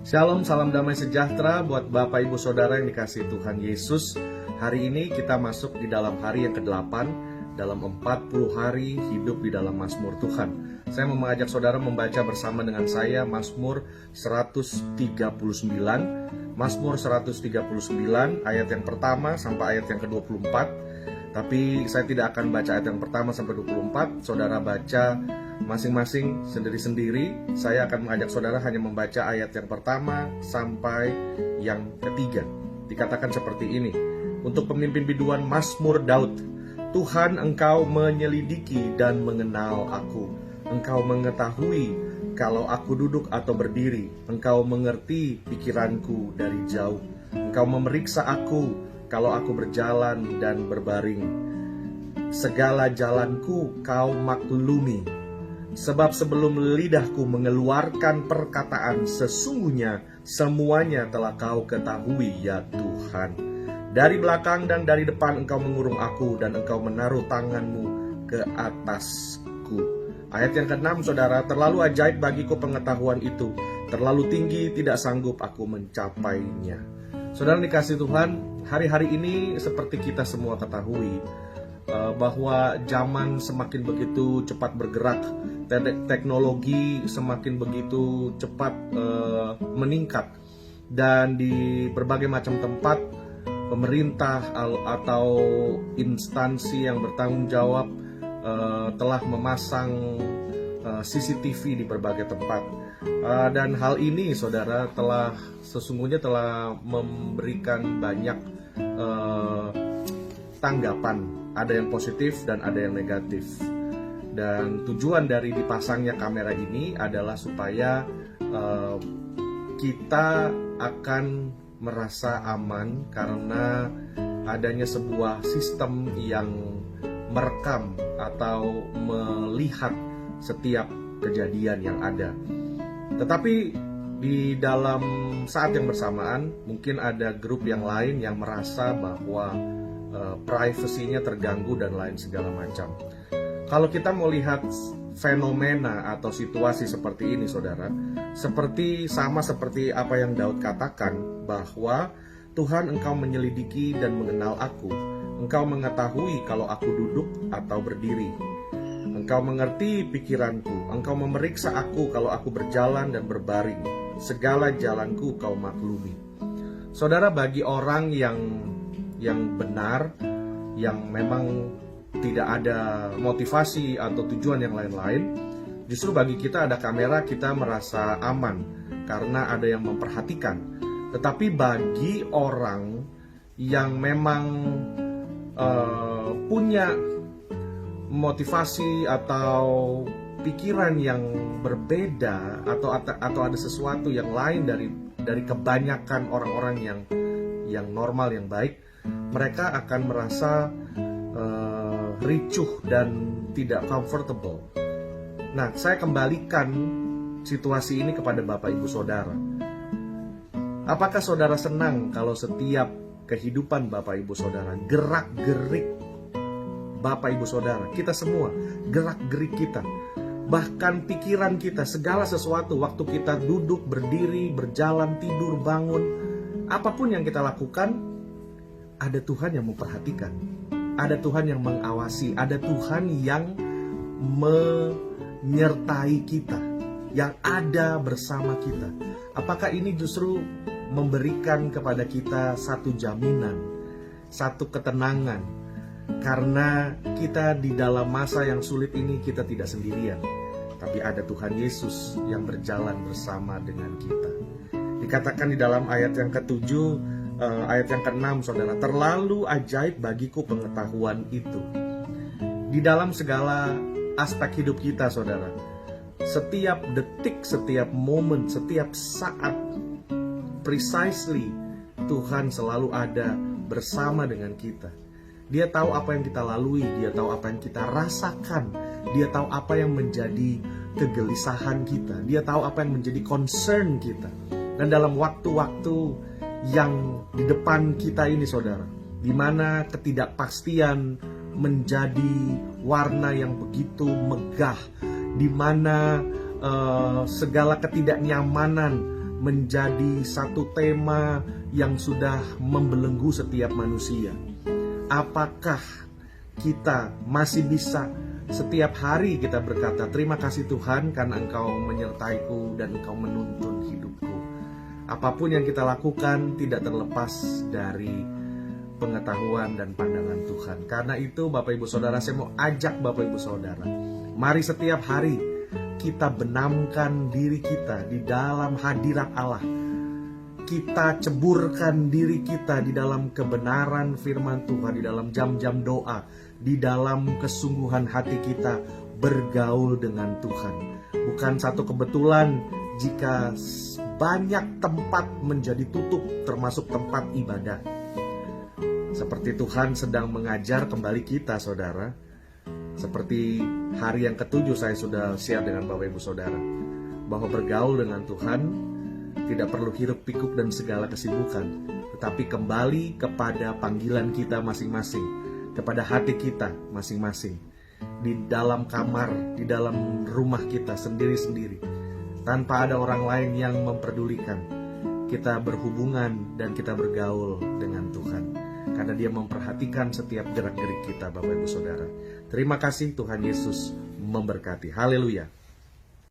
Shalom, salam damai sejahtera buat Bapak Ibu Saudara yang dikasihi Tuhan Yesus. Hari ini kita masuk di dalam hari yang ke-8 dalam 40 hari hidup di dalam Mazmur Tuhan. Saya mau mengajak saudara membaca bersama dengan saya Mazmur 139. Mazmur 139 ayat yang pertama sampai ayat yang ke-24. Tapi saya tidak akan baca ayat yang pertama sampai 24. Saudara baca masing-masing sendiri-sendiri. Saya akan mengajak saudara hanya membaca ayat yang pertama sampai yang ketiga. Dikatakan seperti ini. Untuk pemimpin biduan Mazmur Daud. Tuhan, Engkau menyelidiki dan mengenal aku. Engkau mengetahui kalau aku duduk atau berdiri. Engkau mengerti pikiranku dari jauh. Engkau memeriksa aku kalau aku berjalan dan berbaring. Segala jalanku kau maklumi. Sebab sebelum lidahku mengeluarkan perkataan, sesungguhnya semuanya telah kau ketahui ya Tuhan. Dari belakang dan dari depan engkau mengurung aku, dan engkau menaruh tanganmu ke atasku. Ayat yang ke-6 saudara, terlalu ajaib bagiku pengetahuan itu. Terlalu tinggi tidak sanggup aku mencapainya. Saudara dikasihi Tuhan, hari-hari ini seperti kita semua ketahui, bahwa zaman semakin begitu cepat bergerak, teknologi semakin begitu cepat meningkat, dan di berbagai macam tempat pemerintah atau instansi yang bertanggung jawab telah memasang CCTV di berbagai tempat, dan hal ini saudara sesungguhnya telah memberikan banyak tanggapan. Ada yang positif dan ada yang negatif. Dan tujuan dari dipasangnya kamera ini adalah supaya kita akan merasa aman karena adanya sebuah sistem yang merekam atau melihat setiap kejadian yang ada. Tetapi di dalam saat yang bersamaan mungkin ada grup yang lain yang merasa bahwa privasinya terganggu dan lain segala macam. Kalau kita mau lihat fenomena atau situasi seperti ini saudara, sama seperti apa yang Daud katakan, bahwa Tuhan, Engkau menyelidiki dan mengenal aku. Engkau mengetahui kalau aku duduk atau berdiri. Engkau mengerti pikiranku. Engkau memeriksa aku kalau aku berjalan dan berbaring. Segala jalanku kau maklumi. Saudara, bagi orang yang benar, yang memang tidak ada motivasi atau tujuan yang lain-lain, justru bagi kita ada kamera, kita merasa aman karena ada yang memperhatikan. Tetapi bagi orang yang memang punya motivasi atau pikiran yang berbeda, atau ada sesuatu yang lain dari kebanyakan orang-orang yang normal, yang baik, mereka akan merasa ricuh dan tidak comfortable. Nah, saya kembalikan situasi ini kepada Bapak Ibu Saudara. Apakah saudara senang kalau setiap kehidupan Bapak Ibu Saudara, gerak-gerik Bapak Ibu Saudara, kita semua, gerak-gerik kita, bahkan pikiran kita, segala sesuatu, waktu kita duduk, berdiri, berjalan, tidur, bangun, apapun yang kita lakukan, ada Tuhan yang memperhatikan, ada Tuhan yang mengawasi, ada Tuhan yang menyertai kita, yang ada bersama kita. Apakah ini justru memberikan kepada kita satu jaminan, satu ketenangan, karena kita di dalam masa yang sulit ini kita tidak sendirian, tapi ada Tuhan Yesus yang berjalan bersama dengan kita. Dikatakan di dalam ayat yang ke-7, ayat yang ke-6 saudara, terlalu ajaib bagiku pengetahuan itu. Di dalam segala aspek hidup kita saudara, setiap detik, setiap momen, setiap saat, precisely Tuhan selalu ada bersama dengan kita. Dia tahu apa yang kita lalui, Dia tahu apa yang kita rasakan, Dia tahu apa yang menjadi kegelisahan kita, Dia tahu apa yang menjadi concern kita. Dan dalam waktu-waktu yang di depan kita ini saudara, di mana ketidakpastian menjadi warna yang begitu megah, di mana segala ketidaknyamanan menjadi satu tema yang sudah membelenggu setiap manusia. Apakah kita masih bisa setiap hari kita berkata, terima kasih Tuhan karena Engkau menyertaiku dan Engkau menuntun hidupku. Apapun yang kita lakukan tidak terlepas dari pengetahuan dan pandangan Tuhan. Karena itu Bapak Ibu Saudara, saya mau ajak Bapak Ibu Saudara, mari setiap hari kita benamkan diri kita di dalam hadirat Allah. Kita ceburkan diri kita di dalam kebenaran firman Tuhan, di dalam jam-jam doa, di dalam kesungguhan hati kita bergaul dengan Tuhan. Bukan satu kebetulan jika banyak tempat menjadi tutup, termasuk tempat ibadah. Seperti Tuhan sedang mengajar kembali kita, saudara. Seperti hari yang ke-7 saya sudah share dengan Bapak Ibu Saudara, bahwa bergaul dengan Tuhan tidak perlu hiruk pikuk dan segala kesibukan, tetapi kembali kepada panggilan kita masing-masing, kepada hati kita masing-masing, di dalam kamar, di dalam rumah kita sendiri-sendiri, tanpa ada orang lain yang memperdulikan. Kita berhubungan dan kita bergaul dengan Tuhan, karena Dia memperhatikan setiap gerak-gerik kita, Bapak Ibu Saudara. Terima kasih, Tuhan Yesus memberkati. Haleluya.